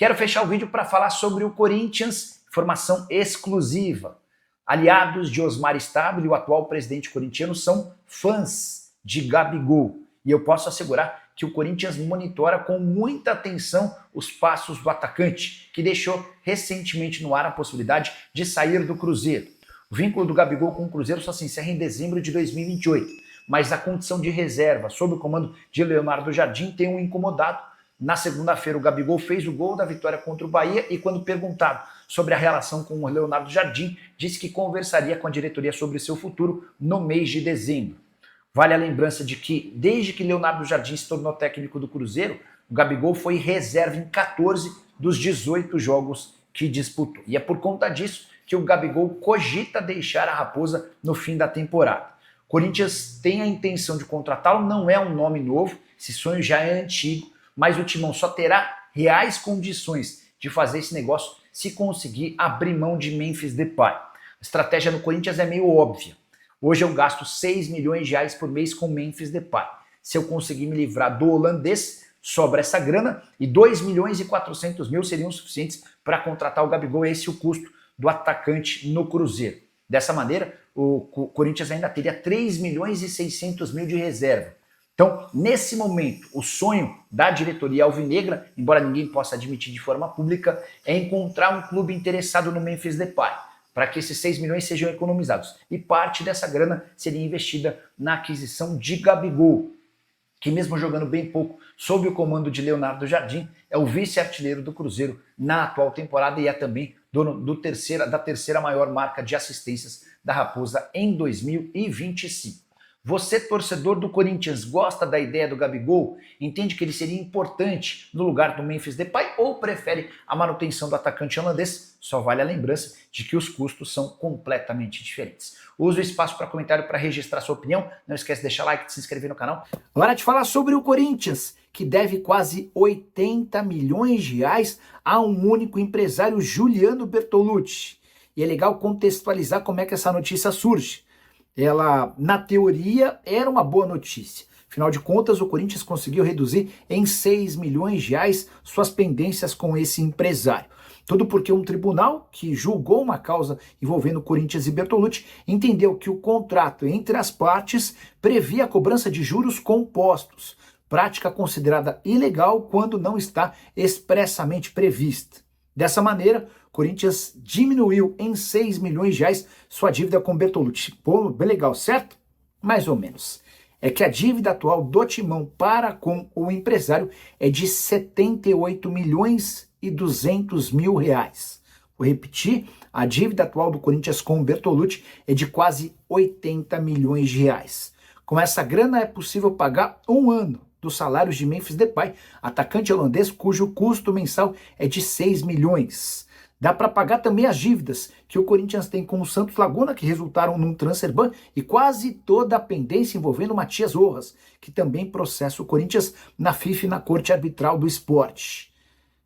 Quero fechar o vídeo para falar sobre o Corinthians, informação exclusiva. Aliados de Osmar Stabile, o atual presidente corintiano, são fãs de Gabigol. E eu posso assegurar que o Corinthians monitora com muita atenção os passos do atacante, que deixou recentemente no ar a possibilidade de sair do Cruzeiro. O vínculo do Gabigol com o Cruzeiro só se encerra em dezembro de 2028, mas a condição de reserva sob o comando de Leonardo Jardim tem o incomodado. Na segunda-feira, o Gabigol fez o gol da vitória contra o Bahia e, quando perguntado sobre a relação com o Leonardo Jardim, disse que conversaria com a diretoria sobre seu futuro no mês de dezembro. Vale a lembrança de que, desde que Leonardo Jardim se tornou técnico do Cruzeiro, o Gabigol foi reserva em 14 dos 18 jogos que disputou. E é por conta disso que o Gabigol cogita deixar a Raposa no fim da temporada. O Corinthians tem a intenção de contratá-lo, não é um nome novo, esse sonho já é antigo, mas o Timão só terá reais condições de fazer esse negócio se conseguir abrir mão de Memphis Depay. A estratégia no Corinthians é meio óbvia. Hoje eu gasto 6 milhões de reais por mês com Memphis Depay. Se eu conseguir me livrar do holandês, sobra essa grana e 2 milhões e 400 mil seriam suficientes para contratar o Gabigol. Esse é o custo do atacante no Cruzeiro. Dessa maneira, o Corinthians ainda teria 3 milhões e 600 mil de reserva. Então, nesse momento, o sonho da diretoria alvinegra, embora ninguém possa admitir de forma pública, é encontrar um clube interessado no Memphis Depay, para que esses 6 milhões sejam economizados. E parte dessa grana seria investida na aquisição de Gabigol, que mesmo jogando bem pouco, sob o comando de Leonardo Jardim, é o vice-artilheiro do Cruzeiro na atual temporada e é também dono da terceira maior marca de assistências da Raposa em 2025. Você, torcedor do Corinthians, gosta da ideia do Gabigol? Entende que ele seria importante no lugar do Memphis Depay ou prefere a manutenção do atacante holandês? Só vale a lembrança de que os custos são completamente diferentes. Use o espaço para comentário para registrar sua opinião. Não esquece de deixar like, de se inscrever no canal. Hora de falar sobre o Corinthians, que deve quase 80 milhões de reais a um único empresário, Juliano Bertolucci. E é legal contextualizar como é que essa notícia surge. Ela, na teoria, era uma boa notícia. Afinal de contas, o Corinthians conseguiu reduzir em 6 milhões de reais suas pendências com esse empresário. Tudo porque um tribunal que julgou uma causa envolvendo Corinthians e Bertolucci entendeu que o contrato entre as partes previa a cobrança de juros compostos, prática considerada ilegal quando não está expressamente prevista. Dessa maneira, Corinthians diminuiu em 6 milhões de reais sua dívida com Bertolucci. Pô, bem legal, certo? Mais ou menos. É que a dívida atual do Timão para com o empresário é de 78 milhões e 200 mil reais. Vou repetir, a dívida atual do Corinthians com o Bertolucci é de quase 80 milhões de reais. Com essa grana é possível pagar um ano dos salários de Memphis Depay, atacante holandês cujo custo mensal é de 6 milhões. Dá para pagar também as dívidas que o Corinthians tem com o Santos Laguna, que resultaram num transfer ban, e quase toda a pendência envolvendo Matias Rojas, que também processa o Corinthians na FIFA e na Corte Arbitral do Esporte.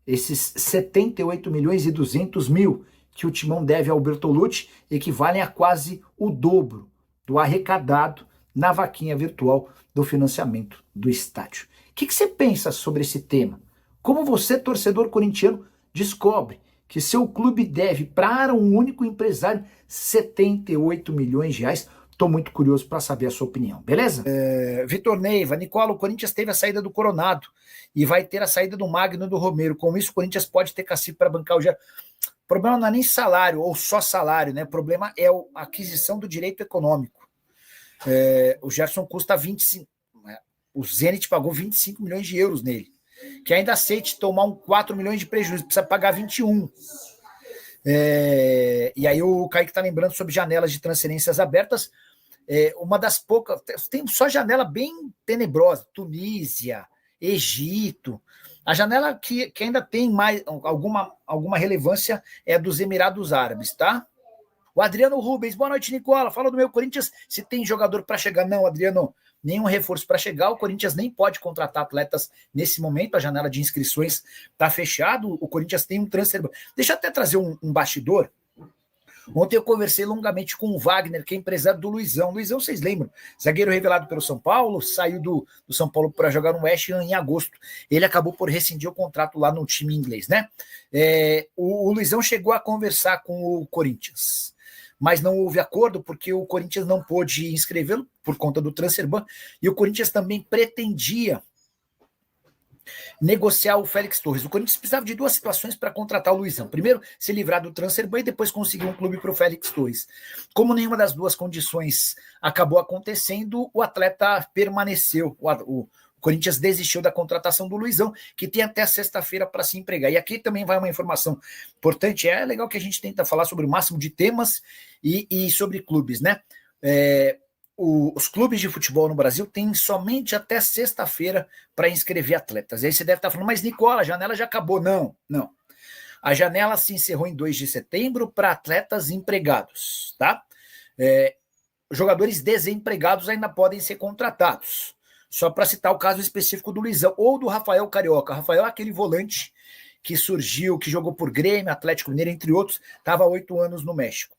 Esses 78 milhões e 200 mil que o Timão deve ao Bertolucci equivalem a quase o dobro do arrecadado na vaquinha virtual do financiamento do estádio. O que você pensa sobre esse tema? Como você, torcedor corintiano, descobre que seu clube deve para um único empresário 78 milhões de reais? Estou muito curioso para saber a sua opinião, beleza? Vitor Neiva, Nicola, o Corinthians teve a saída do Coronado e vai ter a saída do Magno e do Romero. Com isso, o Corinthians pode ter cacife para bancar o Gerson. O problema não é nem salário ou só salário, né? O problema é a aquisição do direito econômico. O Gerson custa 25. O Zenit pagou 25 milhões de euros nele. Que ainda aceite tomar 4 milhões de prejuízo, precisa pagar 21. E aí o Kaique está lembrando sobre janelas de transferências abertas. Uma das poucas, tem só janela bem tenebrosa, Tunísia, Egito. A janela que ainda tem mais alguma relevância é a dos Emirados Árabes, tá? O Adriano Rubens, boa noite, Nicola. Fala do meu Corinthians, se tem jogador para chegar. Não, Adriano, nenhum reforço para chegar. O Corinthians nem pode contratar atletas nesse momento. A janela de inscrições está fechada. O Corinthians tem um transfer. Deixa eu até trazer um bastidor. Ontem eu conversei longamente com o Wagner, que é empresário do Luizão. Luizão, vocês lembram? Zagueiro revelado pelo São Paulo, saiu do São Paulo para jogar no West Ham em agosto. Ele acabou por rescindir o contrato lá no time inglês, né? O Luizão chegou a conversar com o Corinthians, mas não houve acordo porque o Corinthians não pôde inscrevê-lo por conta do transfer ban, e o Corinthians também pretendia negociar o Félix Torres. O Corinthians precisava de duas situações para contratar o Luizão. Primeiro, se livrar do transfer ban e depois conseguir um clube para o Félix Torres. Como nenhuma das duas condições acabou acontecendo, o atleta permaneceu. O Corinthians desistiu da contratação do Luizão, que tem até sexta-feira para se empregar. E aqui também vai uma informação importante. É legal que a gente tenta falar sobre o máximo de temas e sobre clubes, né? Os clubes de futebol no Brasil têm somente até sexta-feira para inscrever atletas. Aí você deve estar falando, mas Nicola, a janela já acabou. Não. A janela se encerrou em 2 de setembro para atletas empregados, tá? Jogadores desempregados ainda podem ser contratados. Só para citar o caso específico do Luizão ou do Rafael Carioca. Rafael é aquele volante que surgiu, que jogou por Grêmio, Atlético Mineiro, entre outros, estava há 8 anos no México.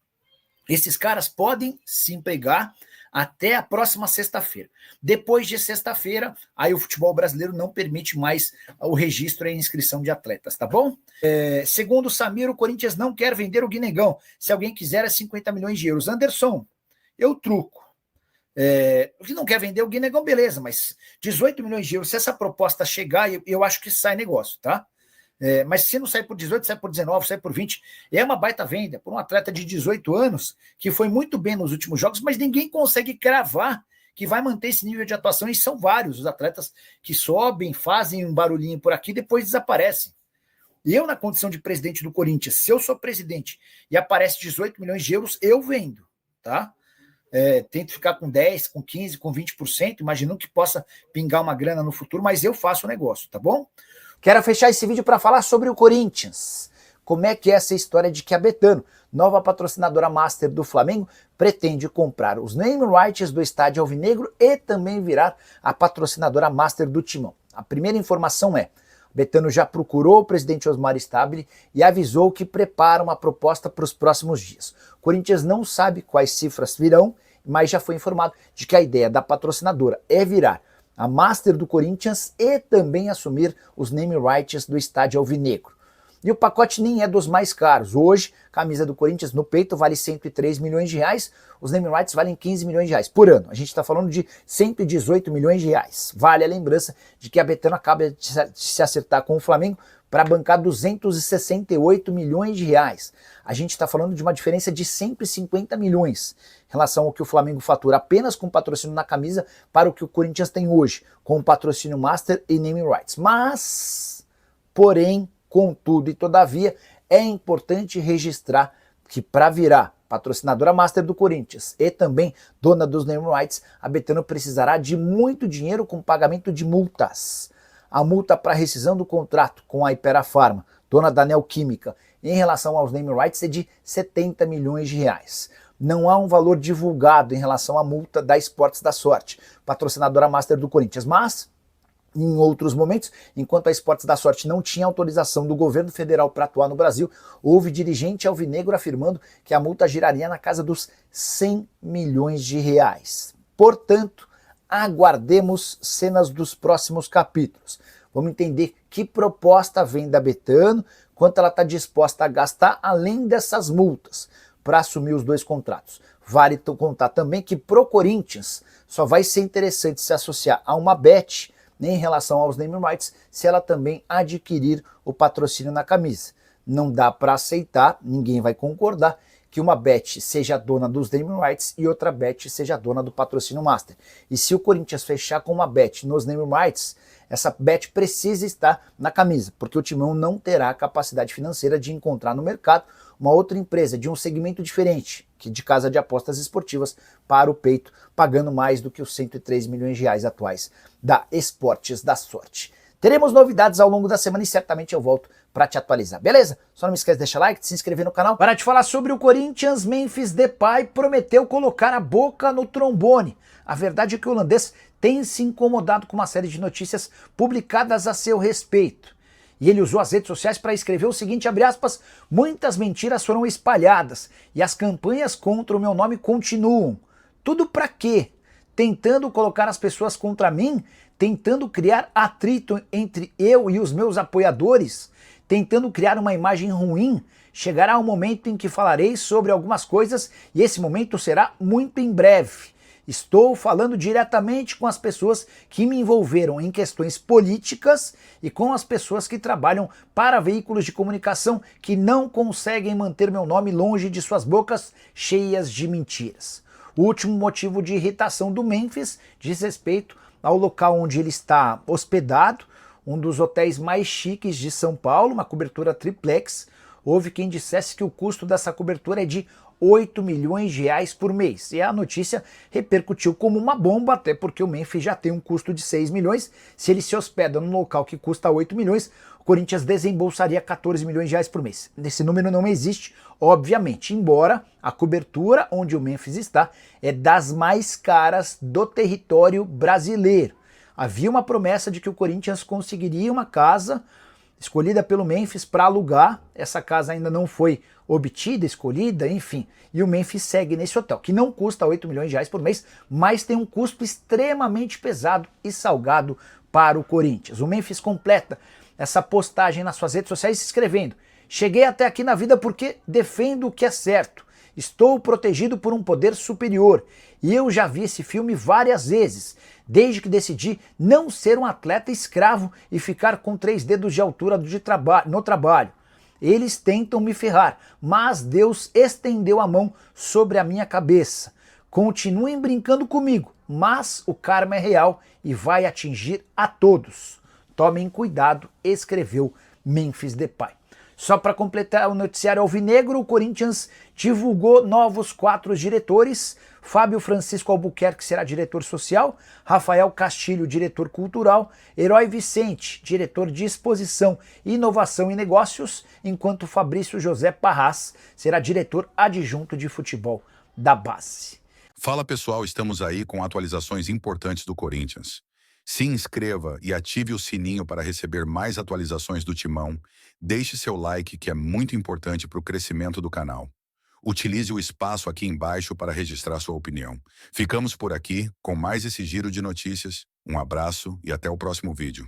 Esses caras podem se empregar até a próxima sexta-feira. Depois de sexta-feira, aí o futebol brasileiro não permite mais o registro e a inscrição de atletas, tá bom? Segundo o Samir, o Corinthians não quer vender o Guinegão. Se alguém quiser, é 50 milhões de euros. Anderson, eu truco. Se não quer vender o Guinegão, beleza, mas 18 milhões de euros, se essa proposta chegar, eu acho que sai negócio, tá? Mas se não sair por 18, sai por 19, sai por 20, é uma baita venda por um atleta de 18 anos que foi muito bem nos últimos jogos, mas ninguém consegue cravar que vai manter esse nível de atuação, e são vários os atletas que sobem, fazem um barulhinho por aqui e depois desaparecem. E eu, na condição de presidente do Corinthians, se eu sou presidente e aparece 18 milhões de euros, eu vendo, tá? Tento ficar com 10, com 15, com 20%, imaginando que possa pingar uma grana no futuro, mas eu faço o negócio, tá bom? Quero fechar esse vídeo para falar sobre o Corinthians. Como é que é essa história de que a Betano, nova patrocinadora master do Flamengo, pretende comprar os name rights do estádio alvinegro e também virar a patrocinadora master do Timão? A primeira informação é: Betano já procurou o presidente Osmar Stabile e avisou que prepara uma proposta para os próximos dias. O Corinthians não sabe quais cifras virão, mas já foi informado de que a ideia da patrocinadora é virar a master do Corinthians e também assumir os name rights do estádio alvinegro. E o pacote nem é dos mais caros. Hoje, a camisa do Corinthians no peito vale 103 milhões de reais, os name rights valem 15 milhões de reais por ano. A gente está falando de 118 milhões de reais. Vale a lembrança de que a Betano acaba de se acertar com o Flamengo para bancar 268 milhões de reais. A gente está falando de uma diferença de 150 milhões em relação ao que o Flamengo fatura apenas com patrocínio na camisa para o que o Corinthians tem hoje, com o patrocínio master e naming rights. Mas, porém, contudo e todavia, é importante registrar que para virar patrocinadora master do Corinthians e também dona dos name rights, a Betano precisará de muito dinheiro com pagamento de multas. A multa para rescisão do contrato com a Hypera Pharma, dona da Neoquímica, em relação aos name rights é de 70 milhões de reais. Não há um valor divulgado em relação à multa da Esportes da Sorte, patrocinadora master do Corinthians, mas em outros momentos, enquanto a Esportes da Sorte não tinha autorização do governo federal para atuar no Brasil, houve dirigente alvinegro afirmando que a multa giraria na casa dos 100 milhões de reais. Portanto, aguardemos cenas dos próximos capítulos. Vamos entender que proposta vem da Betano, quanto ela está disposta a gastar além dessas multas para assumir os dois contratos. Vale contar também que pro Corinthians só vai ser interessante se associar a uma bet em relação aos name rights se ela também adquirir o patrocínio na camisa. Não dá para aceitar, ninguém vai concordar, que uma bet seja dona dos name rights e outra bet seja dona do patrocínio master. E se o Corinthians fechar com uma bet nos name rights, essa bet precisa estar na camisa, porque o Timão não terá a capacidade financeira de encontrar no mercado uma outra empresa de um segmento diferente, que de casa de apostas esportivas, para o peito, pagando mais do que os 103 milhões de reais atuais da Esportes da Sorte. Teremos novidades ao longo da semana e certamente eu volto para te atualizar, beleza? Só não me esquece de deixar like, de se inscrever no canal. Para te falar sobre o Corinthians, Memphis Depay prometeu colocar a boca no trombone. A verdade é que o holandês tem se incomodado com uma série de notícias publicadas a seu respeito. E ele usou as redes sociais para escrever o seguinte, abre aspas, muitas mentiras foram espalhadas e as campanhas contra o meu nome continuam. Tudo para quê? Tentando colocar as pessoas contra mim? Tentando criar atrito entre eu e os meus apoiadores? Tentando criar uma imagem ruim? Chegará um momento em que falarei sobre algumas coisas e esse momento será muito em breve. Estou falando diretamente com as pessoas que me envolveram em questões políticas e com as pessoas que trabalham para veículos de comunicação que não conseguem manter meu nome longe de suas bocas cheias de mentiras. O último motivo de irritação do Memphis diz respeito ao local onde ele está hospedado, um dos hotéis mais chiques de São Paulo, uma cobertura triplex. Houve quem dissesse que o custo dessa cobertura é de 8 milhões de reais por mês. E a notícia repercutiu como uma bomba, até porque o Memphis já tem um custo de 6 milhões. Se ele se hospeda num local que custa 8 milhões, o Corinthians desembolsaria 14 milhões de reais por mês. Esse número não existe, obviamente, embora a cobertura onde o Memphis está é das mais caras do território brasileiro. Havia uma promessa de que o Corinthians conseguiria uma casa escolhida pelo Memphis para alugar. Essa casa ainda não foi obtida, escolhida, enfim. E o Memphis segue nesse hotel, que não custa 8 milhões de reais por mês, mas tem um custo extremamente pesado e salgado para o Corinthians. O Memphis completa essa postagem nas suas redes sociais escrevendo: cheguei até aqui na vida porque defendo o que é certo. Estou protegido por um poder superior. E eu já vi esse filme várias vezes, desde que decidi não ser um atleta escravo e ficar com 3 dedos de altura no trabalho. Eles tentam me ferrar, mas Deus estendeu a mão sobre a minha cabeça. Continuem brincando comigo, mas o karma é real e vai atingir a todos. Tomem cuidado, escreveu Memphis Depay. Só para completar o noticiário alvinegro, o Corinthians divulgou novos 4 diretores. Fábio Francisco Albuquerque será diretor social, Rafael Castilho, diretor cultural, Herói Vicente, diretor de exposição, inovação e negócios, enquanto Fabrício José Parras será diretor adjunto de futebol da base. Fala pessoal, estamos aí com atualizações importantes do Corinthians. Se inscreva e ative o sininho para receber mais atualizações do Timão. Deixe seu like, que é muito importante para o crescimento do canal. Utilize o espaço aqui embaixo para registrar sua opinião. Ficamos por aqui com mais esse giro de notícias. Um abraço e até o próximo vídeo.